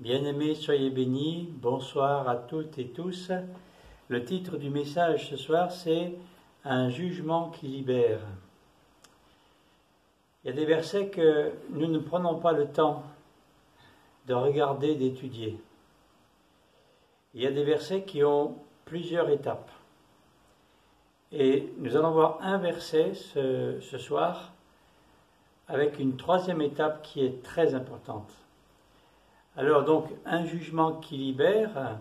Bien-aimés, soyez bénis, bonsoir à toutes et tous. Le titre du message ce soir, c'est « Un jugement qui libère ». Il y a des versets que nous ne prenons pas le temps de regarder, d'étudier. Il y a des versets qui ont plusieurs étapes. Et nous allons voir un verset ce soir avec une troisième étape qui est très importante. Alors donc, un jugement qui libère,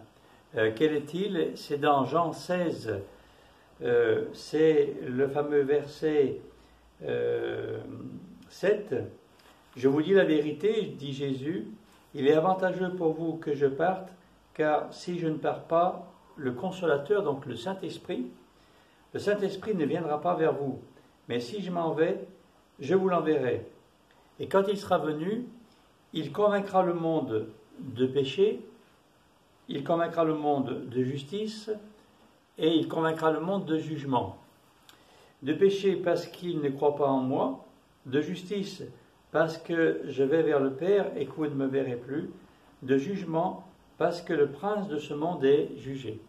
quel est-il? C'est dans Jean 16, c'est le fameux verset 7. « Je vous dis la vérité, dit Jésus, il est avantageux pour vous que je parte, car si je ne pars pas, le Consolateur, donc le Saint-Esprit ne viendra pas vers vous. Mais si je m'en vais, je vous l'enverrai. Et quand il sera venu, il convaincra le monde de péché, il convaincra le monde de justice et il convaincra le monde de jugement. De péché parce qu'il ne croit pas en moi, de justice parce que je vais vers le Père et que vous ne me verrez plus, de jugement parce que le prince de ce monde est jugé. »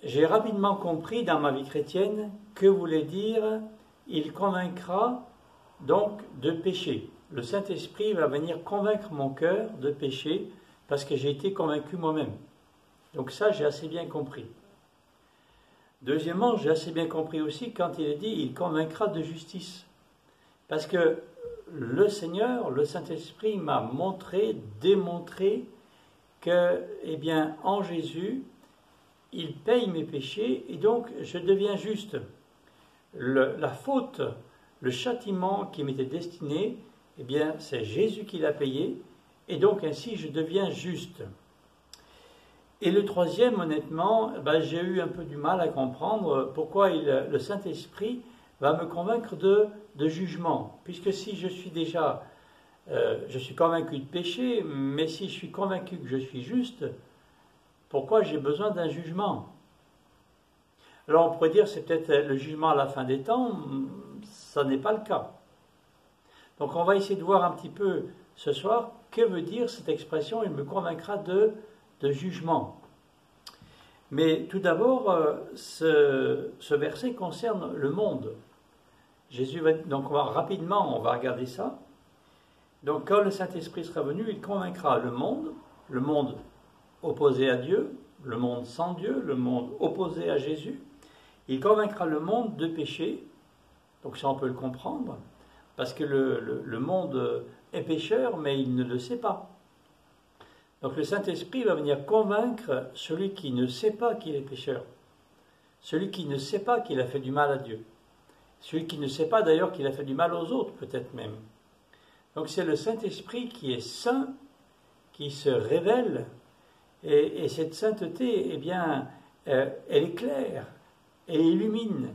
J'ai rapidement compris dans ma vie chrétienne que voulait dire « il convaincra » donc de péché. Le Saint-Esprit va venir convaincre mon cœur de péché parce que j'ai été convaincu moi-même. Donc ça, j'ai assez bien compris. Deuxièmement, j'ai assez bien compris aussi quand il est dit « il convaincra de justice ». Parce que le Seigneur, le Saint-Esprit m'a montré, démontré que, eh bien, en Jésus, il paye mes péchés et donc je deviens juste. La faute, le châtiment qui m'était destiné, eh bien, c'est Jésus qui l'a payé, et donc ainsi je deviens juste. Et le troisième, honnêtement, j'ai eu un peu du mal à comprendre pourquoi le Saint-Esprit va me convaincre de jugement. Puisque si je suis déjà, je suis convaincu de péché, mais si je suis convaincu que je suis juste, pourquoi j'ai besoin d'un jugement? Alors on pourrait dire c'est peut-être le jugement à la fin des temps, ça n'est pas le cas. Donc on va essayer de voir un petit peu ce soir que veut dire cette expression « il me convaincra de jugement ». Mais tout d'abord, ce verset concerne le monde. Jésus va, donc on va regarder ça. Donc quand le Saint-Esprit sera venu, il convaincra le monde opposé à Dieu, le monde sans Dieu, le monde opposé à Jésus. Il convaincra le monde de péché, donc ça on peut le comprendre, parce que le monde est pécheur, mais il ne le sait pas. Donc le Saint-Esprit va venir convaincre celui qui ne sait pas qu'il est pécheur, celui qui ne sait pas qu'il a fait du mal à Dieu, celui qui ne sait pas d'ailleurs qu'il a fait du mal aux autres, peut-être même. Donc c'est le Saint-Esprit qui est saint, qui se révèle, et cette sainteté, eh bien, elle éclaire, elle illumine.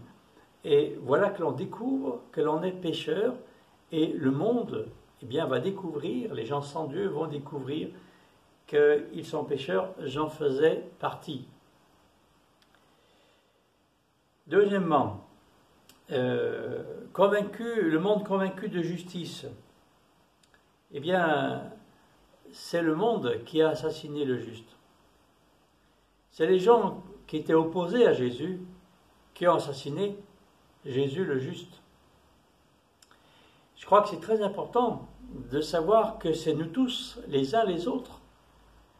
Et voilà que l'on découvre que l'on est pécheur, et le monde, eh bien, va découvrir, les gens sans Dieu vont découvrir qu'ils sont pécheurs, j'en faisais partie. Deuxièmement, le monde convaincu de justice. Eh bien, c'est le monde qui a assassiné le juste. C'est les gens qui étaient opposés à Jésus qui ont assassiné Jésus le juste. Je crois que c'est très important de savoir que c'est nous tous, les uns les autres.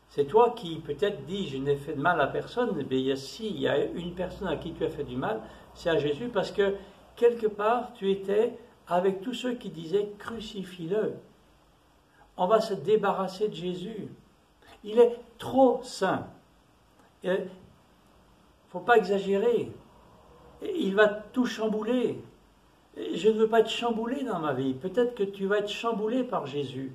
C'est toi qui peut-être dis « je n'ai fait de mal à personne », mais il y a une personne à qui tu as fait du mal, c'est à Jésus, parce que quelque part tu étais avec tous ceux qui disaient « crucifie-le ». On va se débarrasser de Jésus. Il est trop saint. Il ne faut pas exagérer. Il va tout chambouler. Je ne veux pas être chamboulé dans ma vie. Peut-être que tu vas être chamboulé par Jésus.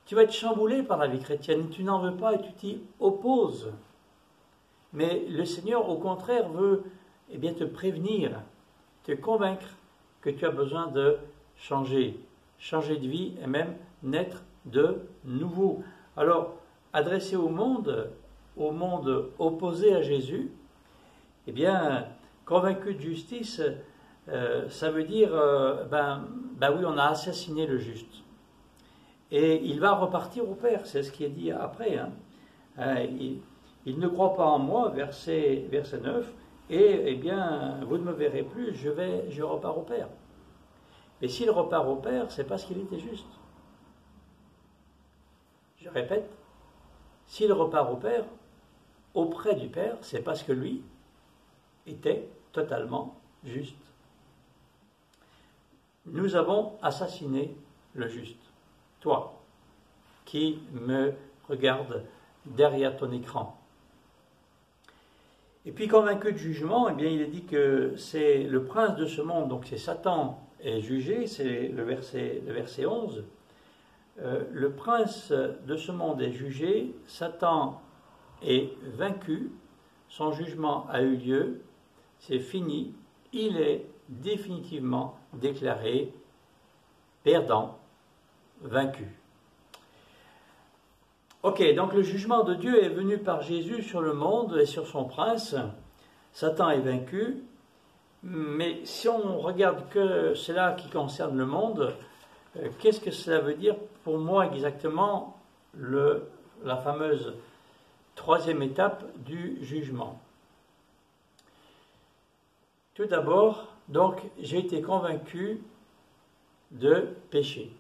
Tu vas être chamboulé par la vie chrétienne. Tu n'en veux pas et tu t'y opposes. Mais le Seigneur, au contraire, veut te prévenir, te convaincre que tu as besoin de changer de vie et même naître de nouveau. Alors, adressé au monde opposé à Jésus, eh bien, convaincu de justice, ça veut dire, oui, on a assassiné le juste. et il va repartir au Père. C'est ce qui est dit après. Hein. Il ne croit pas en moi, verset 9, et eh bien, vous ne me verrez plus, je repars au Père. Et s'il repart au Père, c'est parce qu'il était juste. Je répète, s'il repart au Père, auprès du Père, c'est parce que lui était totalement juste. Nous avons assassiné le juste. Toi, qui me regardes derrière ton écran. Et puis convaincu de jugement, eh bien, il est dit que c'est le prince de ce monde, donc c'est Satan, est jugé, c'est le verset 11. Le prince de ce monde est jugé, Satan est vaincu, son jugement a eu lieu, c'est fini, il est définitivement déclaré perdant, vaincu. Ok, donc le jugement de Dieu est venu par Jésus sur le monde et sur son prince. Satan est vaincu, mais si on regarde que cela qui concerne le monde, qu'est-ce que cela veut dire pour moi exactement, la fameuse troisième étape du jugement? Tout d'abord, donc, j'ai été convaincu de péché.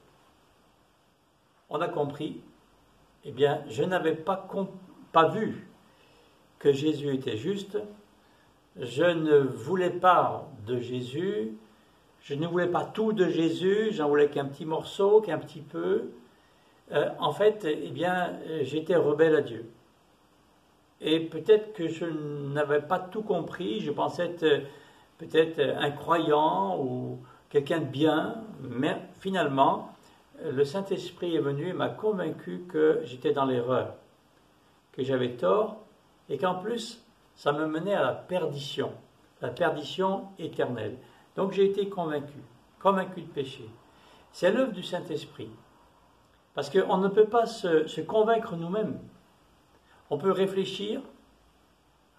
On a compris, eh bien, je n'avais pas vu que Jésus était juste, je ne voulais pas de Jésus, je ne voulais pas tout de Jésus, j'en voulais qu'un petit morceau, qu'un petit peu. En fait, eh bien, j'étais rebelle à Dieu. Et peut-être que je n'avais pas tout compris, je pensais être peut-être un croyant ou quelqu'un de bien, mais finalement, le Saint-Esprit est venu et m'a convaincu que j'étais dans l'erreur, que j'avais tort, et qu'en plus, ça me menait à la perdition éternelle. Donc j'ai été convaincu de péché. C'est l'œuvre du Saint-Esprit. Parce qu'on ne peut pas se convaincre nous-mêmes. On peut réfléchir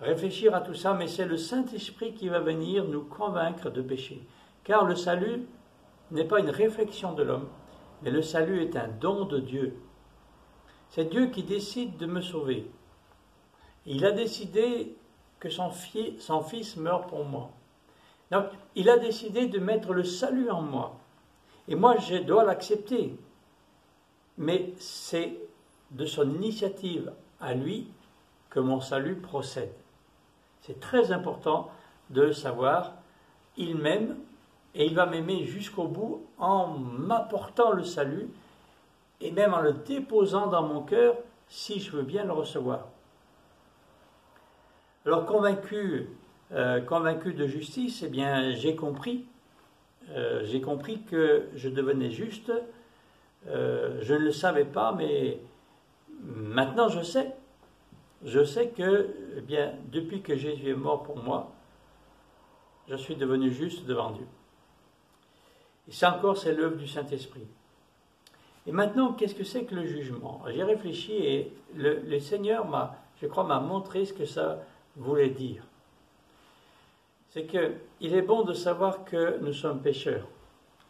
à tout ça, mais c'est le Saint-Esprit qui va venir nous convaincre de péché. Car le salut n'est pas une réflexion de l'homme, mais le salut est un don de Dieu. C'est Dieu qui décide de me sauver. Il a décidé que son fils meure pour moi. Donc, il a décidé de mettre le salut en moi. Et moi, je dois l'accepter. Mais c'est de son initiative à lui que mon salut procède. C'est très important de le savoir. Il m'aime et il va m'aimer jusqu'au bout en m'apportant le salut et même en le déposant dans mon cœur si je veux bien le recevoir. Alors convaincu de justice, eh bien j'ai compris que je devenais juste. Je ne le savais pas, mais maintenant je sais. Je sais que, eh bien, depuis que Jésus est mort pour moi, je suis devenu juste devant Dieu. Et ça encore, c'est l'œuvre du Saint-Esprit. Et maintenant, qu'est-ce que c'est que le jugement? J'ai réfléchi et le Seigneur m'a montré ce que ça voulait dire. C'est qu'il est bon de savoir que nous sommes pécheurs.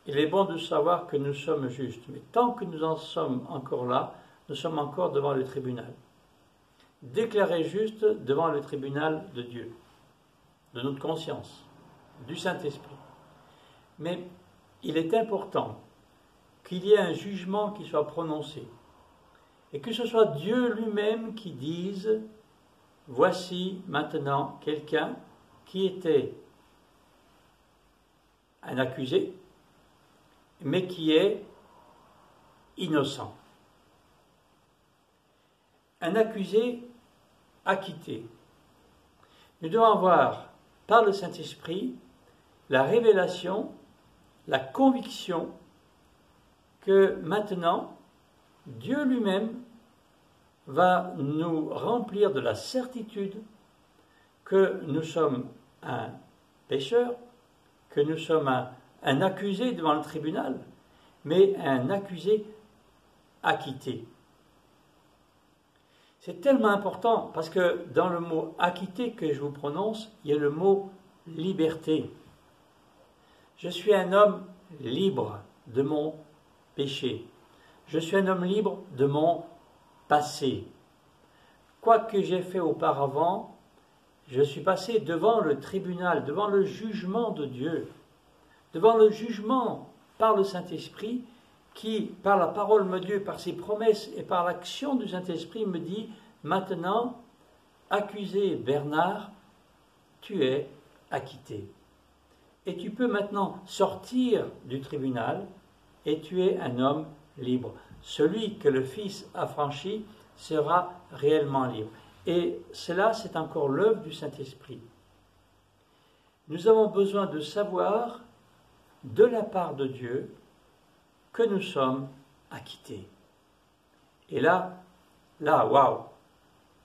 Il est bon de savoir que nous sommes justes. Mais tant que nous en sommes encore là, nous sommes encore devant le tribunal. Déclarés justes devant le tribunal de Dieu, de notre conscience, du Saint-Esprit. Mais il est important qu'il y ait un jugement qui soit prononcé et que ce soit Dieu lui-même qui dise « Voici maintenant quelqu'un qui était un accusé, mais qui est innocent. » Un accusé acquitté. Nous devons avoir, par le Saint-Esprit, la révélation, la conviction que maintenant, Dieu lui-même va nous remplir de la certitude que nous sommes un pécheur, que nous sommes un accusé devant le tribunal, mais un accusé acquitté. C'est tellement important parce que dans le mot acquitté que je vous prononce, il y a le mot liberté. Je suis un homme libre de mon péché. Je suis un homme libre de mon passé. Quoi que j'ai fait auparavant, je suis passé devant le tribunal, devant le jugement de Dieu, devant le jugement par le Saint-Esprit qui, par la parole de Dieu, par ses promesses et par l'action du Saint-Esprit, me dit maintenant, accusé Bernard, tu es acquitté. Et tu peux maintenant sortir du tribunal et tu es un homme libre. Celui que le Fils a franchi sera réellement libre. Et cela, c'est encore l'œuvre du Saint-Esprit. Nous avons besoin de savoir, de la part de Dieu, que nous sommes acquittés. Et là, waouh,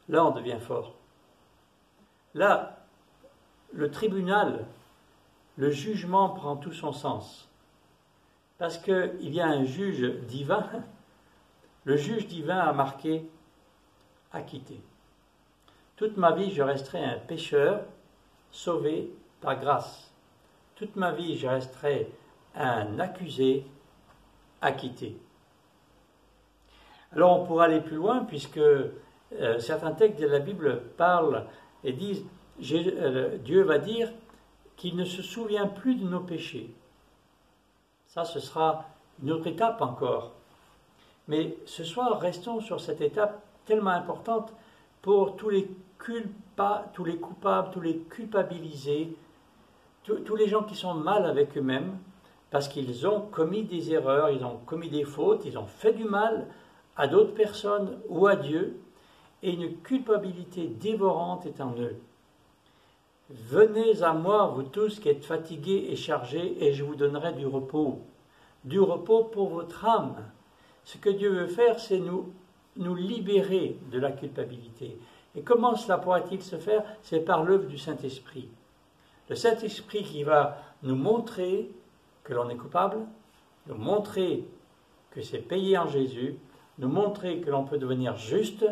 là on devient fort. Là, le tribunal, le jugement prend tout son sens. Parce qu'il y a un juge divin. Le juge divin a marqué « acquitté ». Toute ma vie, je resterai un pécheur sauvé par grâce. Toute ma vie, je resterai un accusé acquitté. Alors on pourra aller plus loin puisque certains textes de la Bible parlent et disent Dieu va dire qu'il ne se souvient plus de nos péchés. Ça, ce sera une autre étape encore. Mais ce soir, restons sur cette étape tellement importante pour tous les coupables, tous les culpabilisés, tous les gens qui sont mal avec eux-mêmes, parce qu'ils ont commis des erreurs, ils ont commis des fautes, ils ont fait du mal à d'autres personnes ou à Dieu, et une culpabilité dévorante est en eux. Venez à moi, vous tous qui êtes fatigués et chargés, et je vous donnerai du repos pour votre âme. Ce que Dieu veut faire, c'est nous libérer de la culpabilité. Et comment cela pourra-t-il se faire? C'est par l'œuvre du Saint-Esprit. Le Saint-Esprit qui va nous montrer que l'on est coupable, nous montrer que c'est payé en Jésus, nous montrer que l'on peut devenir juste,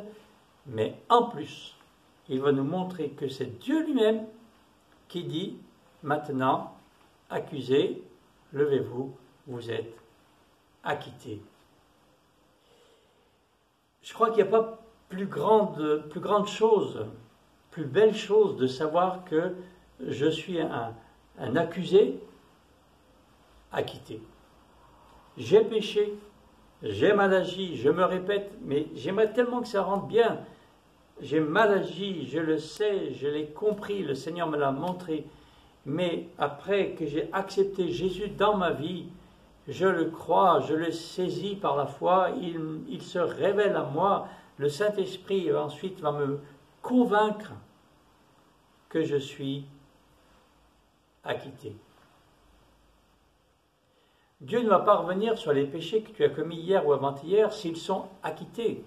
mais en plus, il va nous montrer que c'est Dieu lui-même qui dit maintenant, accusés, levez-vous, vous êtes acquittés. Je crois qu'il n'y a pas plus grande chose, plus belle chose de savoir que je suis un accusé acquitté. J'ai péché, j'ai mal agi, je me répète, mais j'aimerais tellement que ça rentre bien. J'ai mal agi, je le sais, je l'ai compris, le Seigneur me l'a montré. Mais après que j'ai accepté Jésus dans ma vie, je le crois, je le saisis par la foi, il se révèle à moi. Le Saint-Esprit ensuite va me convaincre que je suis acquitté. Dieu ne va pas revenir sur les péchés que tu as commis hier ou avant-hier s'ils sont acquittés.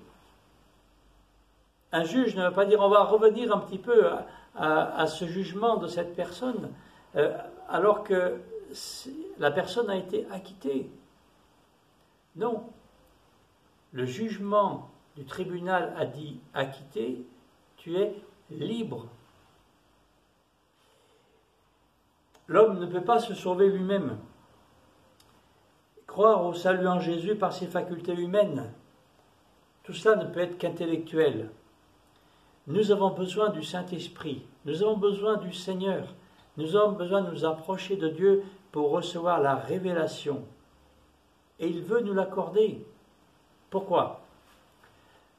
Un juge ne va pas dire on va revenir un petit peu à ce jugement de cette personne alors que la personne a été acquittée. Non. Le jugement du tribunal a dit acquitté, tu es libre. L'homme ne peut pas se sauver lui-même. Croire au salut en Jésus par ses facultés humaines, tout cela ne peut être qu'intellectuel. Nous avons besoin du Saint-Esprit, nous avons besoin du Seigneur, nous avons besoin de nous approcher de Dieu pour recevoir la révélation. Et il veut nous l'accorder. Pourquoi?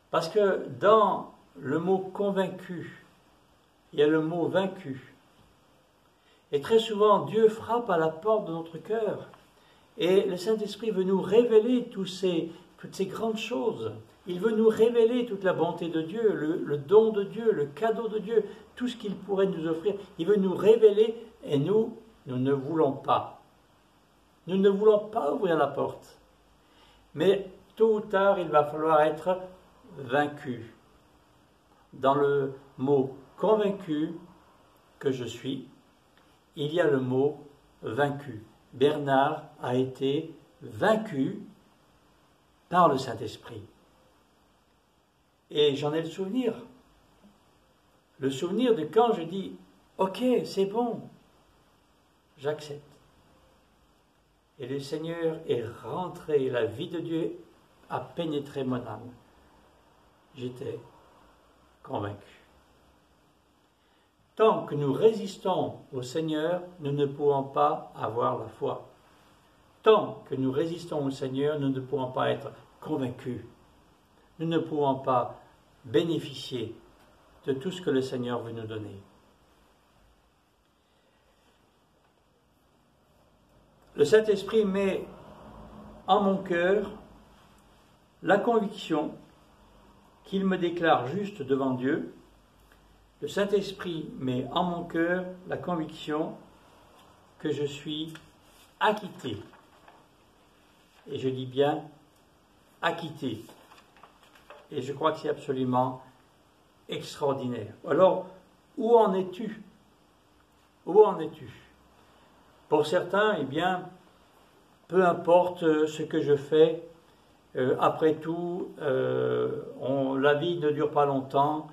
Parce que dans le mot convaincu, il y a le mot vaincu. Et très souvent, Dieu frappe à la porte de notre cœur. Et le Saint-Esprit veut nous révéler toutes ces grandes choses. Il veut nous révéler toute la bonté de Dieu, le don de Dieu, le cadeau de Dieu, tout ce qu'il pourrait nous offrir. Il veut nous révéler et nous ne voulons pas. Nous ne voulons pas ouvrir la porte. Mais tôt ou tard, il va falloir être vaincu. Dans le mot convaincu que je suis, il y a le mot vaincu. Bernard a été vaincu par le Saint-Esprit. Et j'en ai le souvenir. Le souvenir de quand je dis « Ok, c'est bon, j'accepte ». Et le Seigneur est rentré, la vie de Dieu a pénétré mon âme. J'étais convaincu. Tant que nous résistons au Seigneur, nous ne pourrons pas avoir la foi. Tant que nous résistons au Seigneur, nous ne pourrons pas être convaincus. Nous ne pourrons pas bénéficier de tout ce que le Seigneur veut nous donner. Le Saint-Esprit met en mon cœur la conviction qu'il me déclare juste devant Dieu. Le Saint-Esprit met en mon cœur la conviction que je suis acquitté. Et je dis bien acquitté. Et je crois que c'est absolument extraordinaire. Alors, où en es-tu? Où en es-tu? Pour certains, eh bien, peu importe ce que je fais, après tout, la vie ne dure pas longtemps,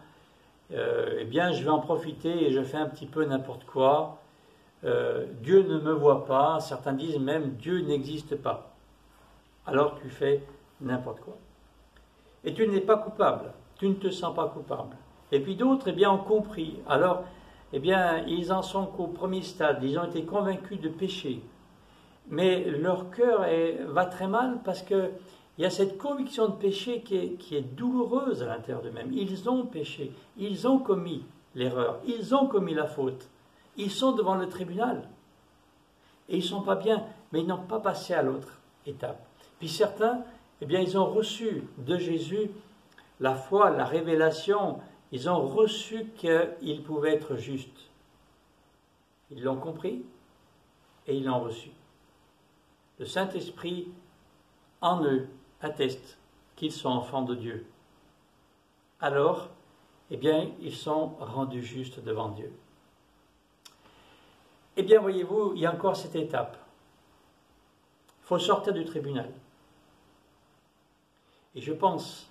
eh bien, je vais en profiter et je fais un petit peu n'importe quoi. Dieu ne me voit pas, certains disent même Dieu n'existe pas. Alors tu fais n'importe quoi. Et tu n'es pas coupable, tu ne te sens pas coupable. Et puis d'autres, eh bien, ont compris. Alors, eh bien, ils en sont qu'au premier stade, ils ont été convaincus de péché. Mais leur cœur va très mal parce qu'il y a cette conviction de péché qui est douloureuse à l'intérieur d'eux-mêmes. Ils ont péché, ils ont commis l'erreur, ils ont commis la faute. Ils sont devant le tribunal. Et ils ne sont pas bien, mais ils n'ont pas passé à l'autre étape. Puis certains, eh bien, ils ont reçu de Jésus la foi, la révélation. Ils ont reçu qu'ils pouvaient être justes. Ils l'ont compris et ils l'ont reçu. Le Saint-Esprit, en eux, atteste qu'ils sont enfants de Dieu. Alors, eh bien, ils sont rendus justes devant Dieu. Eh bien, voyez-vous, il y a encore cette étape. Il faut sortir du tribunal. Et je pense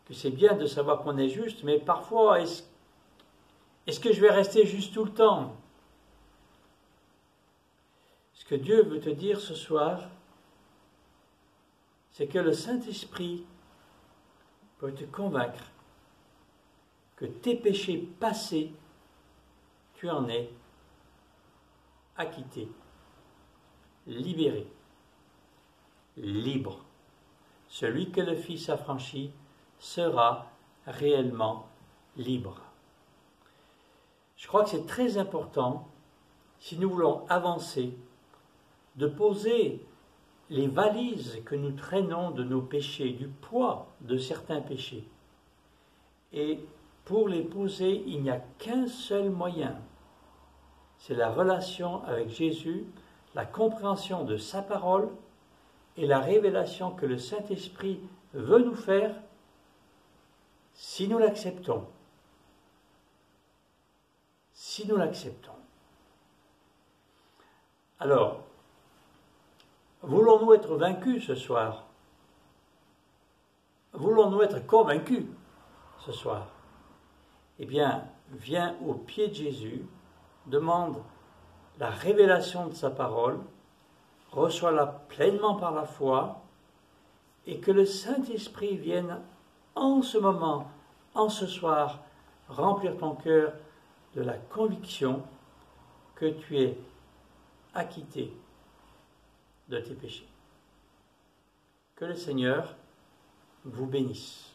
que c'est bien de savoir qu'on est juste, mais parfois, est-ce que je vais rester juste tout le temps? Ce que Dieu veut te dire ce soir, c'est que le Saint-Esprit peut te convaincre que tes péchés passés, tu en es acquitté, libéré, libre. Celui que le Fils a franchi sera réellement libre. Je crois que c'est très important, si nous voulons avancer, de poser les valises que nous traînons de nos péchés, du poids de certains péchés. Et pour les poser, il n'y a qu'un seul moyen. C'est la relation avec Jésus, la compréhension de sa parole et la révélation que le Saint-Esprit veut nous faire si nous l'acceptons. Si nous l'acceptons. Alors, voulons-nous être vaincus ce soir? Voulons-nous être convaincus ce soir? Eh bien, viens au pied de Jésus, demande la révélation de sa parole, reçois-la pleinement par la foi, et que le Saint-Esprit vienne en ce moment, en ce soir, remplir ton cœur de la conviction que tu es acquitté de tes péchés. Que le Seigneur vous bénisse.